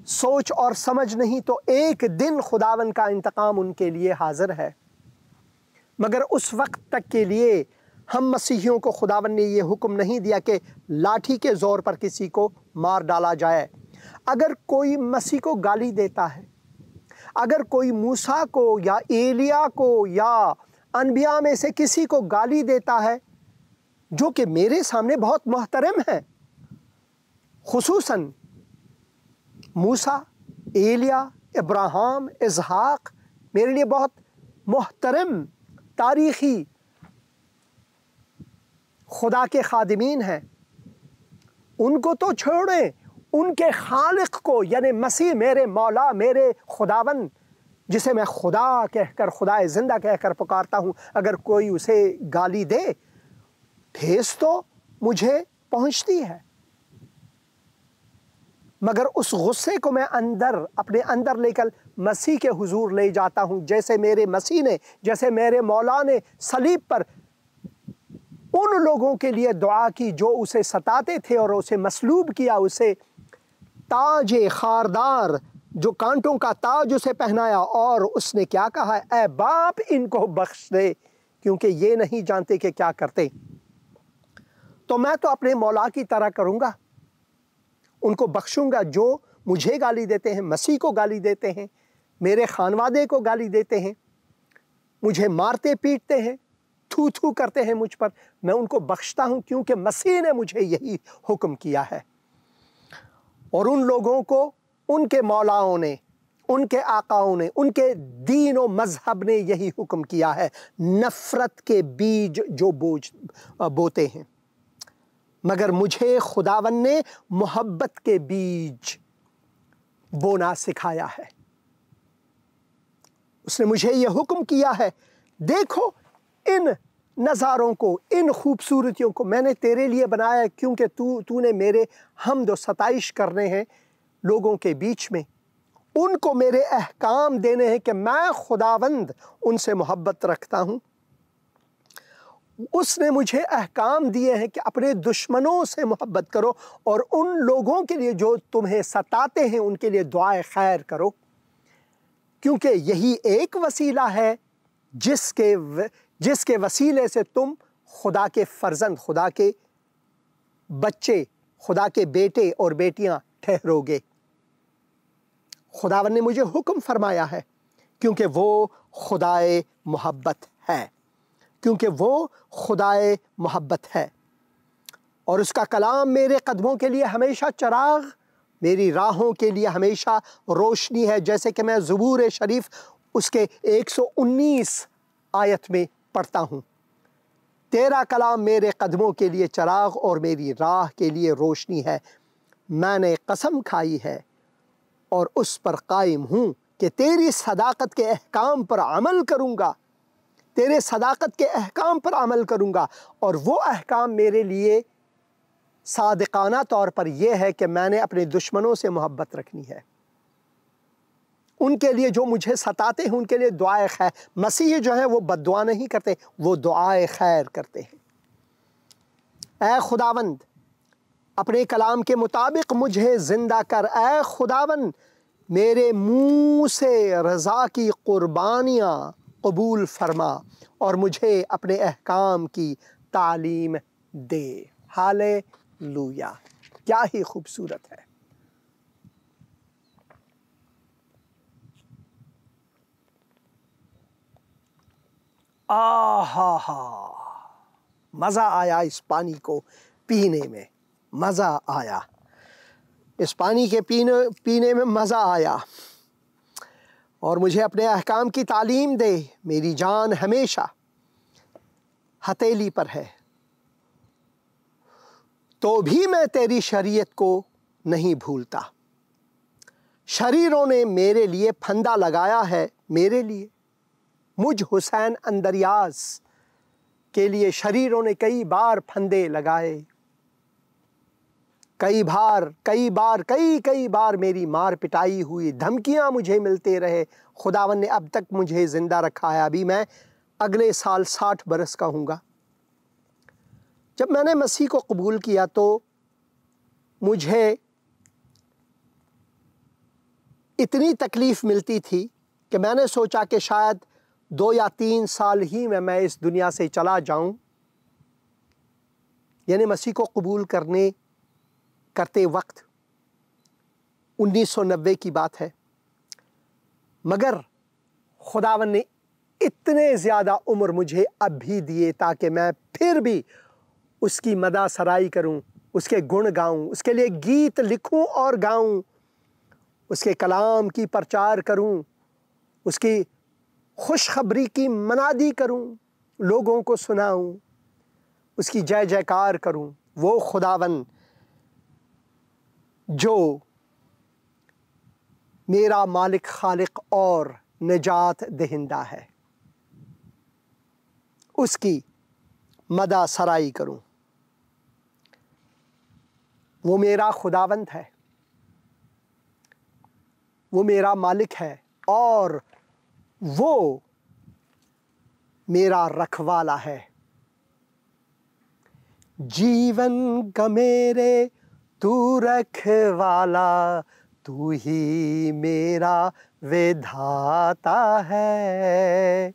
सोच और समझ नहीं तो एक दिन खुदावन का इंतकाम उनके लिए हाजिर है। मगर उस वक्त तक के लिए हम मसीहियों को खुदावन ने ये हुक्म नहीं दिया कि लाठी के ज़ोर पर किसी को मार डाला जाए। अगर कोई मसीह को गाली देता है, अगर कोई मूसा को या एलिया को या अनबिया में से किसी को गाली देता है जो कि मेरे सामने बहुत मोहतरम है, खुसूसन मूसा, एलिया, इब्राहिम, इसहाक मेरे लिए बहुत मोहतरम तारीख़ी खुदा के खादिमीन हैं, उनको तो छोड़ें, उनके खालिक को यानी मसीह मेरे मौला मेरे खुदावन जिसे मैं खुदा कहकर खुदा ज़िंदा कहकर पुकारता हूँ, अगर कोई उसे गाली दे ठेस तो मुझे पहुँचती है, मगर उस गुस्से को मैं अंदर अपने अंदर लेकर मसीह के हुजूर ले जाता हूँ। जैसे मेरे मसीह ने, जैसे मेरे मौला ने सलीब पर उन लोगों के लिए दुआ की जो उसे सताते थे और उसे मसलूब किया, उसे ताजे खारदार जो कांटों का ताज उसे पहनाया और उसने क्या कहा, ऐ बाप इनको बख्श दे क्योंकि ये नहीं जानते कि क्या करते। तो मैं तो अपने मौला की तरह करूँगा, उनको बख्शूंगा जो मुझे गाली देते हैं, मसीह को गाली देते हैं, मेरे खानवादे को गाली देते हैं, मुझे मारते पीटते हैं, थू थू करते हैं मुझ पर, मैं उनको बख्शता हूं क्योंकि मसीह ने मुझे यही हुक्म किया है। और उन लोगों को उनके मौलाओं ने, उनके आकाओं ने, उनके दीन और मजहब ने यही हुक्म किया है, नफ़रत के बीज जो बोते हैं, मगर मुझे खुदावन ने मोहब्बत के बीज बोना सिखाया है। उसने मुझे यह हुक्म किया है, देखो इन नज़ारों को, इन खूबसूरतियों को मैंने तेरे लिए बनाया क्योंकि तूने मेरे हमद व सताइश करने हैं लोगों के बीच में, उनको मेरे अहकाम देने हैं कि मैं खुदावंद उनसे मोहब्बत रखता हूँ। उसने मुझे अहकाम दिए हैं कि अपने दुश्मनों से मोहब्बत करो और उन लोगों के लिए जो तुम्हें सताते हैं उनके लिए दुआए खैर करो, क्योंकि यही एक वसीला है जिसके वसीले से तुम खुदा के फर्जंद, खुदा के बच्चे, खुदा के बेटे और बेटियां ठहरोगे। खुदावन ने मुझे हुक्म फरमाया है क्योंकि वो खुदाए मोहब्बत है, क्योंकि वो खुदाए मोहब्बत है। और उसका कलाम मेरे कदमों के लिए हमेशा चराग, मेरी राहों के लिए हमेशा रोशनी है। जैसे कि मैं ज़बूर शरीफ उसके 119 आयत में पढ़ता हूँ, तेरा कलाम मेरे कदमों के लिए चराग और मेरी राह के लिए रोशनी है। मैंने कसम खाई है और उस पर कायम हूँ कि तेरी सदाकत के अहकाम पर अमल करूँगा, तेरे सदाकत के अहकाम पर अमल करूँगा। और वो अहकाम मेरे लिए सादिकाना तौर पर यह है कि मैंने अपने दुश्मनों से मोहब्बत रखनी है, उनके लिए जो मुझे सताते हैं उनके लिए दुआए खैर। मसीह जो है वो बद्दुआ नहीं करते, वो दुआए खैर करते हैं। ऐ खुदावंद अपने कलाम के मुताबिक मुझे ज़िंदा कर, ऐ खुदावंद मेरे मुँह से रज़ा की कुर्बानियाँ कबूल फरमा और मुझे अपने अहकाम की तालीम दे। हालेलुया, क्या ही खूबसूरत है। आहा हा, मज़ा आया इस पानी को पीने में, मज़ा आया इस पानी के पीने में मज़ा आया। और मुझे अपने अहकाम की तालीम दे। मेरी जान हमेशा हथेली पर है तो भी मैं तेरी शरीयत को नहीं भूलता। शरीरों ने मेरे लिए फंदा लगाया है, मेरे लिए, मुझ हुसैन अंदरियाज के लिए शरीरों ने कई बार फंदे लगाए, कई बार मेरी मार पिटाई हुई, धमकियां मुझे मिलते रहे। खुदावन ने अब तक मुझे ज़िंदा रखा है। अभी मैं अगले साल 60 बरस का हूँगा। जब मैंने मसीह को कबूल किया तो मुझे इतनी तकलीफ़ मिलती थी कि मैंने सोचा कि शायद 2 या 3 साल ही में मैं इस दुनिया से चला जाऊं। यानी मसीह को कबूल करते वक्त 1990 की बात है। मगर खुदावन ने इतने ज़्यादा उम्र मुझे अब भी दिए ताकि मैं फिर भी उसकी मदा सराई करूं, उसके गुण गाऊं, उसके लिए गीत लिखूं और गाऊं, उसके कलाम की प्रचार करूं, उसकी खुशखबरी की मनादी करूं, लोगों को सुनाऊं, उसकी जय जयकार करूं। वो खुदावन जो मेरा मालिक, खालिक और निजात दहिंदा है, उसकी मदा सराई करूं। वो मेरा खुदावंद है, वो मेरा मालिक है और वो मेरा रखवाला है। जीवन का मेरे तू रखवाला, तू ही मेरा विधाता है।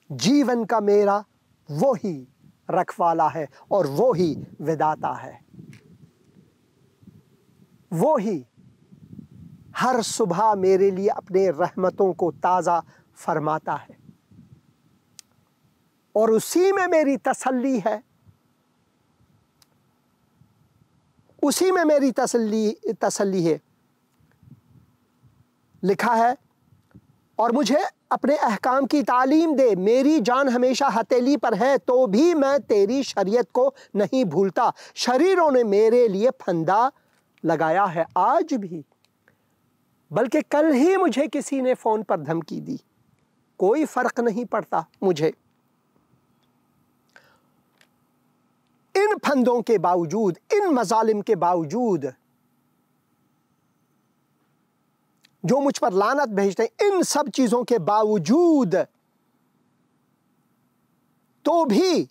जीवन का मेरा वो ही रखवाला है और वो ही विधाता है। वो ही हर सुबह मेरे लिए अपने रहमतों को ताज़ा फरमाता है और उसी में मेरी तसल्ली है, उसी में मेरी तसल्ली है। लिखा है, और मुझे अपने अहकाम की तालीम दे। मेरी जान हमेशा हथेली पर है तो भी मैं तेरी शरीयत को नहीं भूलता। शरीरों ने मेरे लिए फंदा लगाया है आज भी, बल्कि कल ही मुझे किसी ने फ़ोन पर धमकी दी। कोई फ़र्क नहीं पड़ता मुझे। इन फंदों के बावजूद, इन मजालिम के बावजूद जो मुझ पर लानत भेजते हैं, इन सब चीज़ों के बावजूद तो भी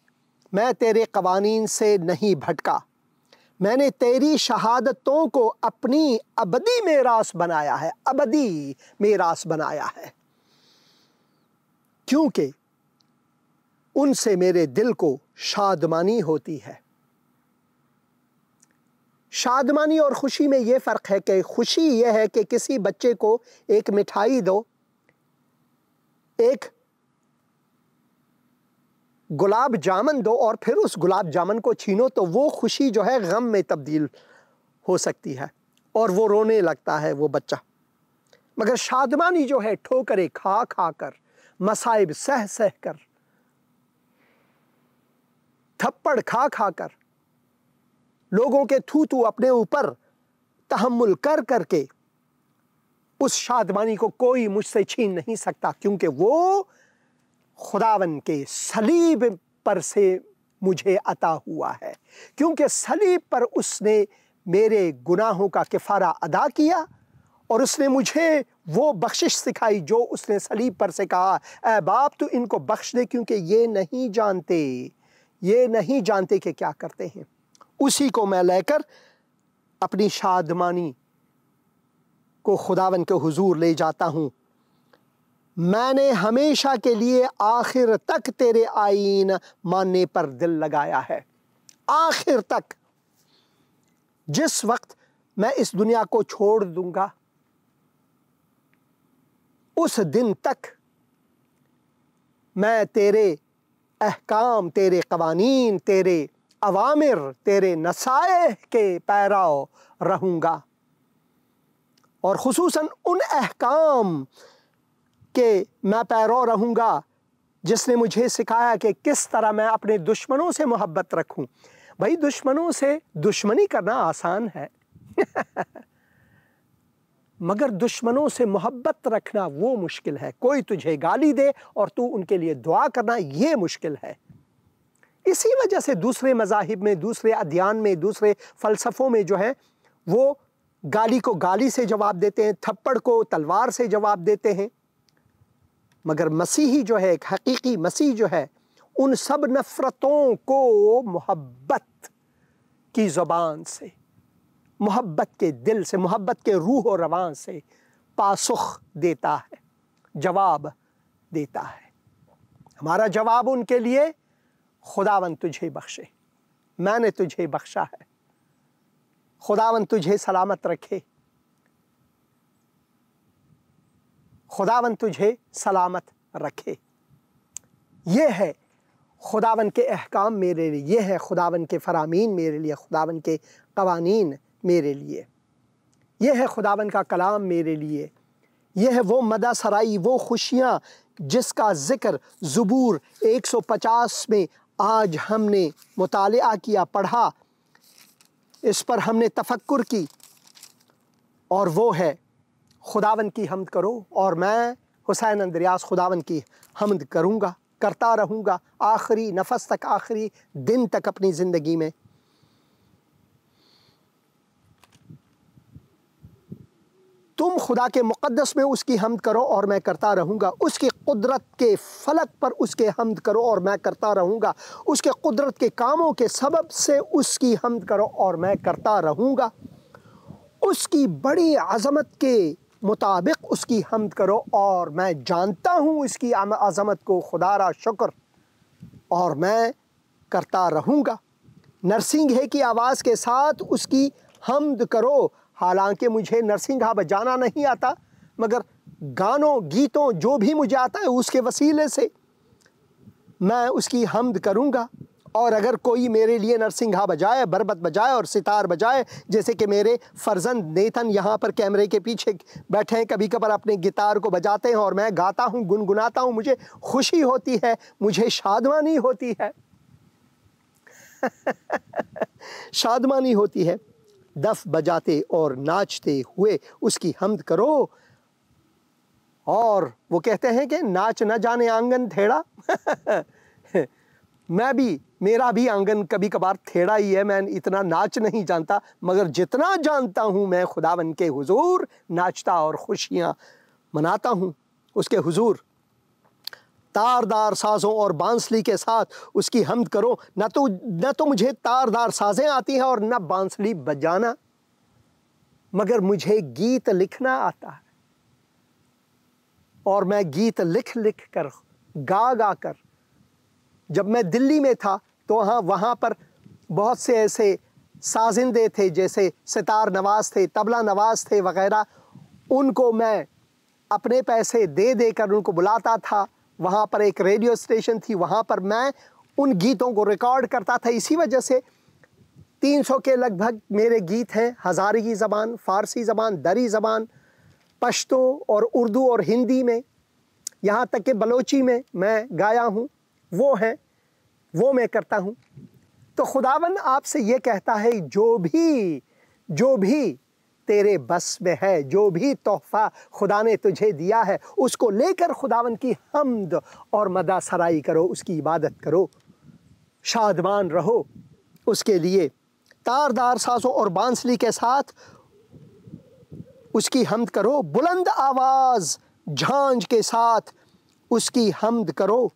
मैं तेरे कवानीन से नहीं भटका। मैंने तेरी शहादतों को अपनी अबदी मेरास बनाया है, अबदी मेरास बनाया है, क्योंकि उनसे मेरे दिल को शादमानी होती है। शादमानी और खुशी में ये फ़र्क है कि खुशी ये है कि किसी बच्चे को एक मिठाई दो, एक गुलाब जामुन दो और फिर उस गुलाब जामुन को छीनो, तो वो खुशी जो है गम में तब्दील हो सकती है और वो रोने लगता है वो बच्चा। मगर शादमानी जो है, ठोकरें खा खा कर, मसाइब सह सह कर, थप्पड़ खा खा कर, लोगों के थू थू अपने ऊपर तहम्मुल कर करके, उस शादमानी को कोई मुझसे छीन नहीं सकता, क्योंकि वो खुदावन के सलीब पर से मुझे अता हुआ है। क्योंकि सलीब पर उसने मेरे गुनाहों का किफ़ारा अदा किया और उसने मुझे वो बख्शिश सिखाई जो उसने सलीब पर से कहा, ऐ बाप तू इनको बख्श दे क्योंकि ये नहीं जानते कि क्या करते हैं। उसी को मैं लेकर अपनी शादमानी को खुदावन के हुजूर ले जाता हूँ। मैंने हमेशा के लिए आखिर तक तेरे आईन मानने पर दिल लगाया है। आखिर तक, जिस वक्त मैं इस दुनिया को छोड़ दूंगा, उस दिन तक मैं तेरे अहकाम, तेरे कवानीन, तेरे अवामिर, तेरे नसाए के पैराव रहूँगा। और खुसूसन उन अहकाम के मैं पैरो रहूँगा जिसने मुझे सिखाया कि किस तरह मैं अपने दुश्मनों से मोहब्बत रखूं। भाई, दुश्मनों से दुश्मनी करना आसान है मगर दुश्मनों से मोहब्बत रखना वो मुश्किल है। कोई तुझे गाली दे और तू उनके लिए दुआ करना, ये मुश्किल है। इसी वजह से दूसरे मज़ाहिब में, दूसरे अध्ययन में, दूसरे फ़लसफ़ों में जो है वो गाली को गाली से जवाब देते हैं, थप्पड़ को तलवार से जवाब देते हैं। मगर मसीही जो है, एक हकीकी मसीह जो है, उन सब नफ़रतों को मोहब्बत की ज़ुबान से, मोहब्बत के दिल से, मोहब्बत के रूह और रवान से पासुख देता है, जवाब देता है। हमारा जवाब उनके लिए, खुदावंद तुझे बख्शे, मैंने तुझे बख्शा है, खुदावंद तुझे सलामत रखे, खुदावंद तुझे सलामत रखे। ये है खुदावंद के अहकाम मेरे लिए, ये है खुदावंद के फरामीन मेरे लिए, खुदावंद के कवानीन मेरे लिए, ये है खुदावंद का कलाम मेरे लिए। ये है वो मदा सराई, वो खुशियाँ जिसका ज़िक्र ज़बूर 150 में आज हमने मुतालिआ किया, पढ़ा, इस पर हमने तफक्कुर की। और वो है खुदावंद की हम्द करो, और मैं हुसैन अंद्रियास खुदावंद की हम्द करूँगा, करता रहूँगा आखिरी नफस तक, आखिरी दिन तक अपनी ज़िंदगी में। तुम खुदा के मुक़द्दस में उसकी हम्द करो और मैं करता रहूँगा, उसकी कुदरत के फलक पर उसके हम्द करो और मैं करता रहूँगा, उसके कुदरत के कामों के सबब से उसकी हम्द करो और मैं करता रहूँगा, उसकी बड़ी अज़मत के मुताबिक उसकी हम्द करो और मैं जानता हूँ उसकी अज़मत को, खुदारा शुक्र, और मैं करता रहूँगा। नरसिंघे की आवाज़ के साथ उसकी हम्द करो, हालांकि मुझे नरसिंघा बजाना नहीं आता, मगर गानों गीतों जो भी मुझे आता है उसके वसीले से मैं उसकी हम्द करूँगा। और अगर कोई मेरे लिए नरसिंघा बजाए, बरबत बजाए और सितार बजाए, जैसे कि मेरे फ़र्जंद नेतन यहाँ पर कैमरे के पीछे बैठे हैं, कभी कभार अपने गिटार को बजाते हैं और मैं गाता हूँ, गुनगुनाता हूँ, मुझे खुशी होती है, मुझे शादमानी होती है शादमानी होती है। दफ बजाते और नाचते हुए उसकी हम्द करो। और वो कहते हैं कि नाच न जाने आंगन थेड़ा मेरा भी आंगन कभी कभार थेड़ा ही है, मैं इतना नाच नहीं जानता, मगर जितना जानता हूँ मैं खुदावन के हुजूर नाचता और खुशियाँ मनाता हूँ उसके हुजूर। तारदार साज़ों और बांसुरी के साथ उसकी हम्द करो। न तो मुझे तारदार साज़ें आती हैं और न बांसुरी बजाना, मगर मुझे गीत लिखना आता है और मैं गीत लिख लिख कर, गा गा कर, जब मैं दिल्ली में था तो वहाँ पर बहुत से ऐसे साजिंदे थे, जैसे सितार नवाज़ थे, तबला नवाज़ थे वग़ैरह, उनको मैं अपने पैसे दे देकर उनको बुलाता था। वहाँ पर एक रेडियो स्टेशन थी, वहाँ पर मैं उन गीतों को रिकॉर्ड करता था। इसी वजह से 300 के लगभग मेरे गीत हैं हज़ारी ज़बान, फ़ारसी ज़बान, दरी ज़बान, पश्तो और उर्दू और हिंदी में, यहाँ तक कि बलोची में मैं गाया हूँ, वो मैं करता हूँ। तो खुदावन आपसे ये कहता है, जो भी तेरे बस में है, जो भी तोहफ़ा खुदा ने तुझे दिया है, उसको लेकर खुदावन की हम्द और मदा सराई करो, उसकी इबादत करो, शादमान रहो उसके लिए। तारदार साज़ों और बांसुरी के साथ उसकी हम्द करो, बुलंद आवाज़ झांझ के साथ उसकी हम्द करो,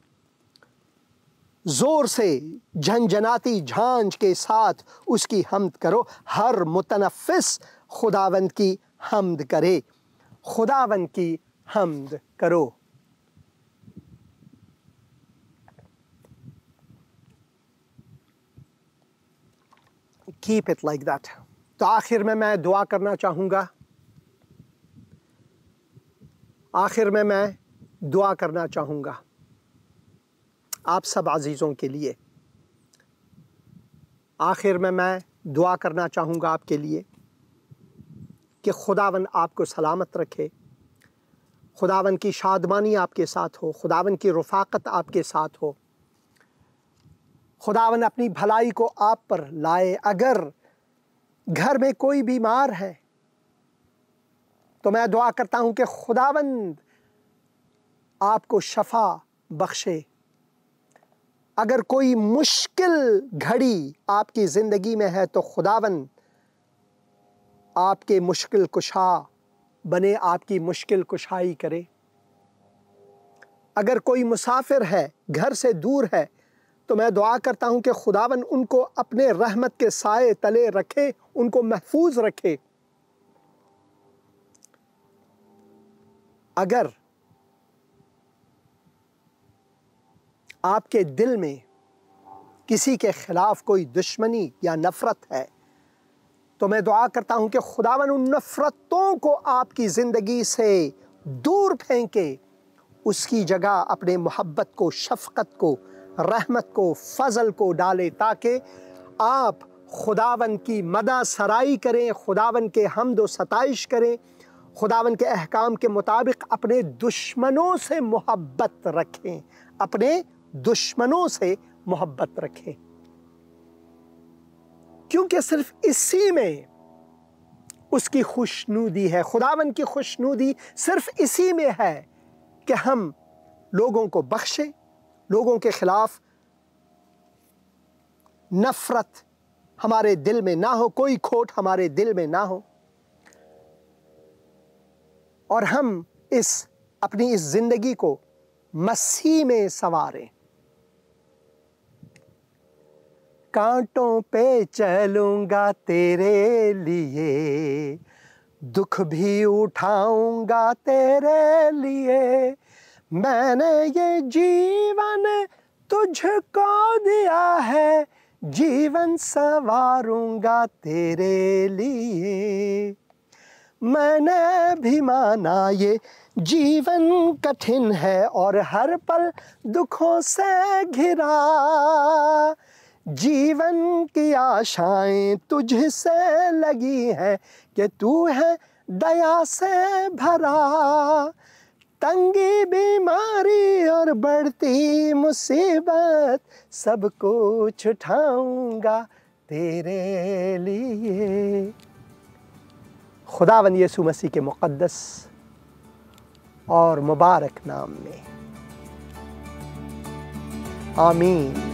ज़ोर से झंझनाती झांझ के साथ उसकी हम्द करो। हर मुतनफ़िस खुदावंद की हम्द करे, खुदावंद की हम्द करो। Keep it like that. तो आखिर में मैं दुआ करना चाहूँगा, आप सब अज़ीज़ों के लिए। आखिर में मैं दुआ करना चाहूँगा आपके लिए कि खुदावन आपको सलामत रखे, खुदावन की शादमानी आपके साथ हो, खुदावन की रफ़ाक़त आपके साथ हो, खुदावन अपनी भलाई को आप पर लाए। अगर घर में कोई बीमार है तो मैं दुआ करता हूँ कि खुदावंद आपको शफ़ा बख्शे। अगर कोई मुश्किल घड़ी आपकी ज़िंदगी में है तो खुदावंद आपके मुश्किल कुशा बने, आपकी मुश्किल कुशाई करे। अगर कोई मुसाफिर है, घर से दूर है, तो मैं दुआ करता हूँ कि खुदावन उनको अपने रहमत के साए तले रखे, उनको महफूज रखे। अगर आपके दिल में किसी के खिलाफ कोई दुश्मनी या नफ़रत है, तो मैं दुआ करता हूँ कि खुदावन उन नफ़रतों को आपकी ज़िंदगी से दूर फेंके, उसकी जगह अपने मोहब्बत को, शफ़क़त को, रहमत को, फ़ज़ल को डाले, ताकि आप खुदावन की मदा सराई करें, खुदावन के हम्द व सताइश करें, खुदावन के अहकाम के मुताबिक अपने दुश्मनों से मोहब्बत रखें, अपने दुश्मनों से मोहब्बत रखें। क्योंकि सिर्फ इसी में उसकी खुशनूदी है। खुदावन की खुशनूदी सिर्फ इसी में है कि हम लोगों को बख्शे, लोगों के खिलाफ नफरत हमारे दिल में ना हो, कोई खोट हमारे दिल में ना हो, और हम अपनी इस जिंदगी को मसीह में संवारें। कांटों पे चलूंगा तेरे लिए, दुख भी उठाऊंगा तेरे लिए, मैंने ये जीवन तुझको दिया है, जीवन संवारूंगा तेरे लिए। मैंने भी माना ये जीवन कठिन है और हर पल दुखों से घिरा, जीवन की आशाएं तुझसे लगी हैं कि तू है दया से भरा, तंगी बीमारी और बढ़ती मुसीबत सब कुछ उठाऊंगा तेरे लिए। खुदावंद यीशु मसीह के मुक़द्दस और मुबारक नाम में, आमीन।